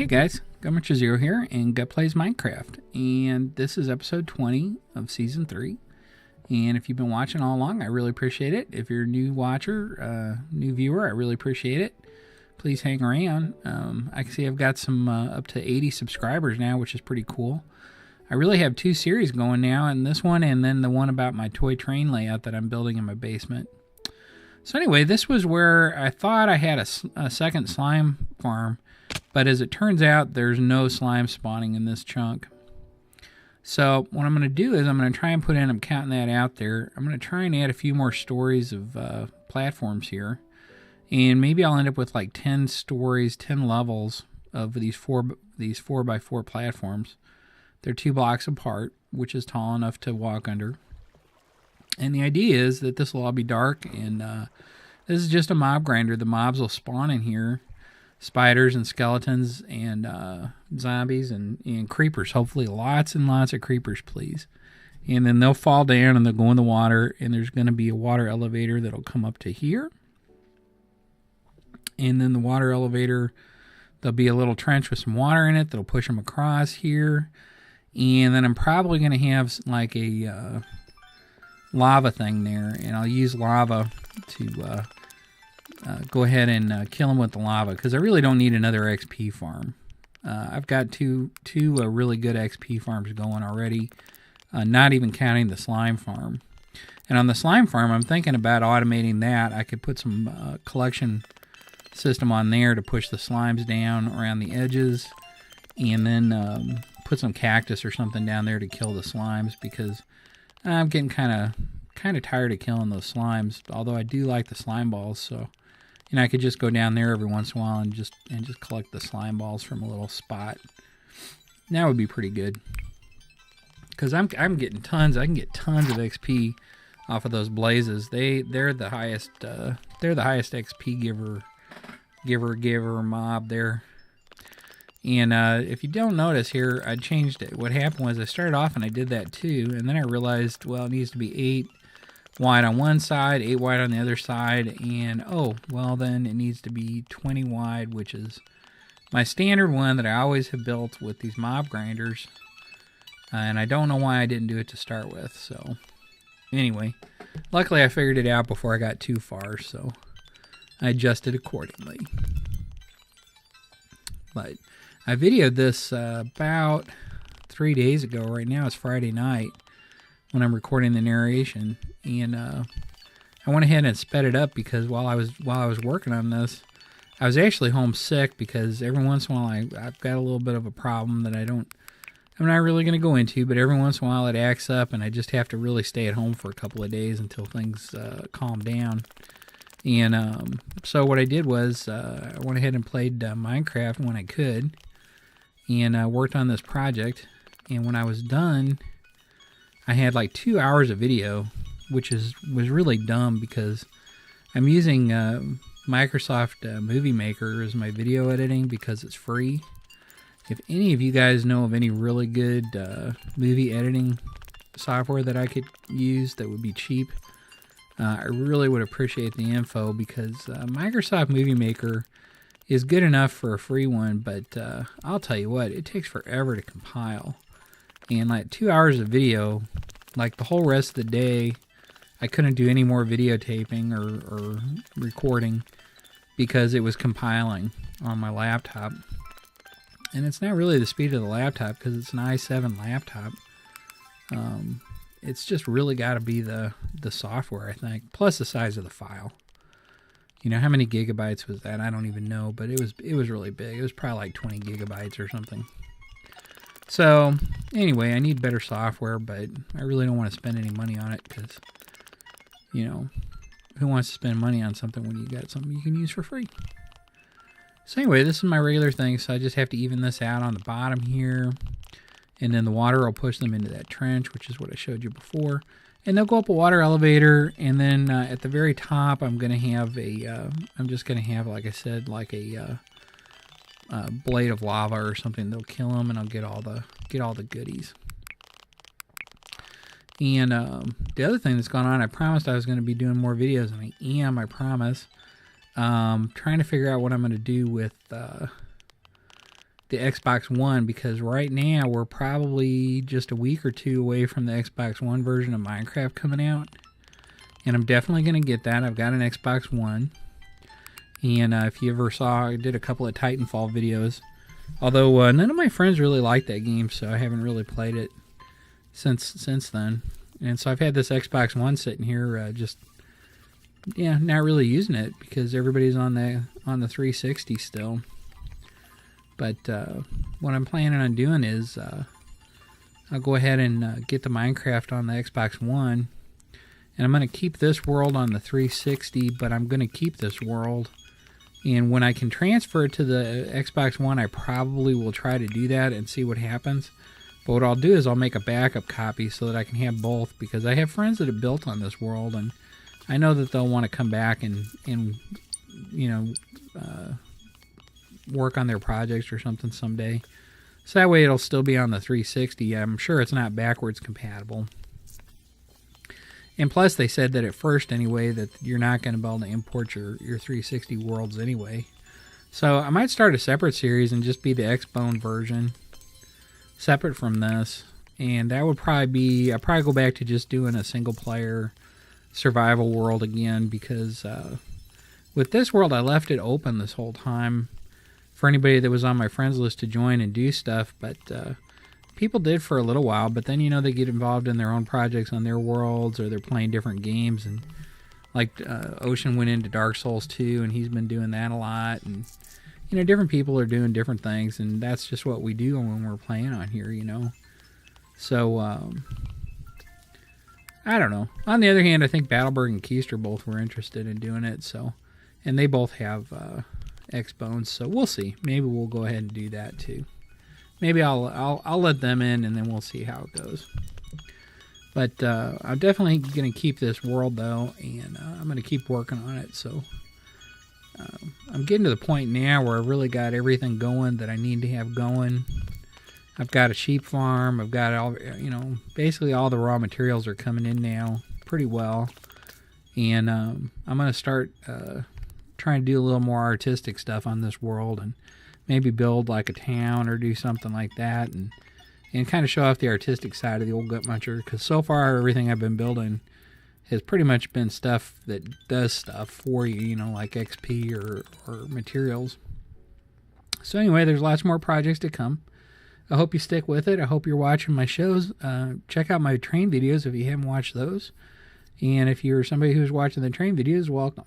Hey guys, Gunpowder Zero here, and Gut Plays Minecraft, and this is episode 20 of season 3. And if you've been watching all along, I really appreciate it. If you're a new watcher, new viewer, I really appreciate it. Please hang around. I can see I've got some up to 80 subscribers now, which is pretty cool. I really have two series going now, and this one and then the one about my toy train layout that I'm building in my basement. So anyway, this was where I thought I had a second slime farm, but as it turns out, there's no slime spawning in this chunk. So what I'm going to do is I'm going to try and put in, I'm counting that out there, I'm going to try and add a few more stories of platforms here. And maybe I'll end up with like 10 stories, 10 levels of these 4x4 platforms. They're 2 blocks apart, which is tall enough to walk under. And the idea is that this will all be dark, and this is just a mob grinder. The mobs will spawn in here. Spiders and skeletons and zombies and creepers. Hopefully lots and lots of creepers, please. And then they'll fall down and they'll go in the water, and there's going to be a water elevator that'll come up to here. And then the water elevator, there'll be a little trench with some water in it that'll push them across here. And then I'm probably going to have like a lava thing there, and I'll use lava to go ahead and kill them with the lava, because I really don't need another XP farm. I've got two really good XP farms going already, not even counting the slime farm. And on the slime farm, I'm thinking about automating that. I could put some collection system on there to push the slimes down around the edges, and then put some cactus or something down there to kill the slimes, because I'm getting kind of tired of killing those slimes, although I do like the slime balls. So I could just go down there every once in a while and just collect the slime balls from a little spot. That would be pretty good, because I'm getting tons. I can get tons of XP off of those blazes. They're the highest XP giver mob there. And if you don't notice here, I changed it. What happened was I started off and I did that too, and then I realized, well, it needs to be 8 wide on one side, 8 wide on the other side, and oh, well, then it needs to be 20 wide, which is my standard one that I always have built with these mob grinders. And I don't know why I didn't do it to start with. So anyway, luckily I figured it out before I got too far, so I adjusted accordingly. But I videoed this about 3 days ago. Right now it's Friday night when I'm recording the narration, and I went ahead and sped it up, because while I was working on this, I was actually homesick, because every once in a while I've got a little bit of a problem that I'm not really going to go into, but every once in a while it acts up, and I just have to really stay at home for a couple of days until things calm down. And so what I did was I went ahead and played Minecraft when I could, and worked on this project. And when I was done, I had like 2 hours of video, which was really dumb, because I'm using Microsoft Movie Maker as my video editing, because it's free. If any of you guys know of any really good movie editing software that I could use that would be cheap, I really would appreciate the info, because Microsoft Movie Maker is good enough for a free one, but I'll tell you what, it takes forever to compile. And like 2 hours of video, like the whole rest of the day, I couldn't do any more videotaping or recording, because it was compiling on my laptop. And it's not really the speed of the laptop, because it's an i7 laptop. It's just really got to be the software, I think, plus the size of the file. You know, how many gigabytes was that? I don't even know, but it was really big. It was probably like 20 gigabytes or something. So anyway, I need better software, but I really don't want to spend any money on it, because, you know, who wants to spend money on something when you got something you can use for free? So anyway, this is my regular thing, so I just have to even this out on the bottom here. And then the water will push them into that trench, which is what I showed you before. And they'll go up a water elevator, and then at the very top, I'm going to have I'm just going to have, like I said, like a blade of lava or something. They'll kill them, and I'll get all the goodies. And the other thing that's gone on, I promised I was going to be doing more videos, and I am, I promise. Trying to figure out what I'm going to do with the Xbox One, because right now we're probably just a week or two away from the Xbox One version of Minecraft coming out. And I'm definitely going to get that. I've got an Xbox One. And if you ever saw, I did a couple of Titanfall videos. Although none of my friends really liked that game, so I haven't really played it since then. And so I've had this Xbox One sitting here not really using it because everybody's on the 360 still. But what I'm planning on doing is I'll go ahead and get the Minecraft on the Xbox One. And I'm going to keep this world on the 360, but I'm going to keep this world. And when I can transfer it to the Xbox One, I probably will try to do that and see what happens. But what I'll do is I'll make a backup copy so that I can have both, because I have friends that have built on this world, and I know that they'll want to come back and work on their projects or something someday. So that way it'll still be on the 360. I'm sure it's not backwards compatible. And plus, they said that at first, anyway, that you're not going to be able to import your 360 worlds anyway. So I might start a separate series and just be the Xbone version, separate from this. And that would probably be, I'd probably go back to just doing a single-player survival world again, because with this world, I left it open this whole time for anybody that was on my friends list to join and do stuff. But people did for a little while, but then, they get involved in their own projects on their worlds, or they're playing different games. And like Ocean went into Dark Souls 2, and he's been doing that a lot. And, different people are doing different things, and that's just what we do when we're playing on here, So, I don't know. On the other hand, I think Battleberg and Keister both were interested in doing it, so, and they both have X-Bones, so we'll see. Maybe we'll go ahead and do that too. Maybe I'll let them in, and then we'll see how it goes. But I'm definitely going to keep this world, though, and I'm going to keep working on it. So I'm getting to the point now where I've really got everything going that I need to have going. I've got a sheep farm. I've got all, basically all the raw materials are coming in now pretty well. And I'm going to start trying to do a little more artistic stuff on this world, and maybe build like a town or do something like that, and kind of show off the artistic side of the old Gut Muncher, because so far everything I've been building has pretty much been stuff that does stuff for you, like XP or materials. So anyway, there's lots more projects to come. I hope you stick with it. I hope you're watching my shows. Check out my train videos if you haven't watched those. And if you're somebody who's watching the train videos, welcome.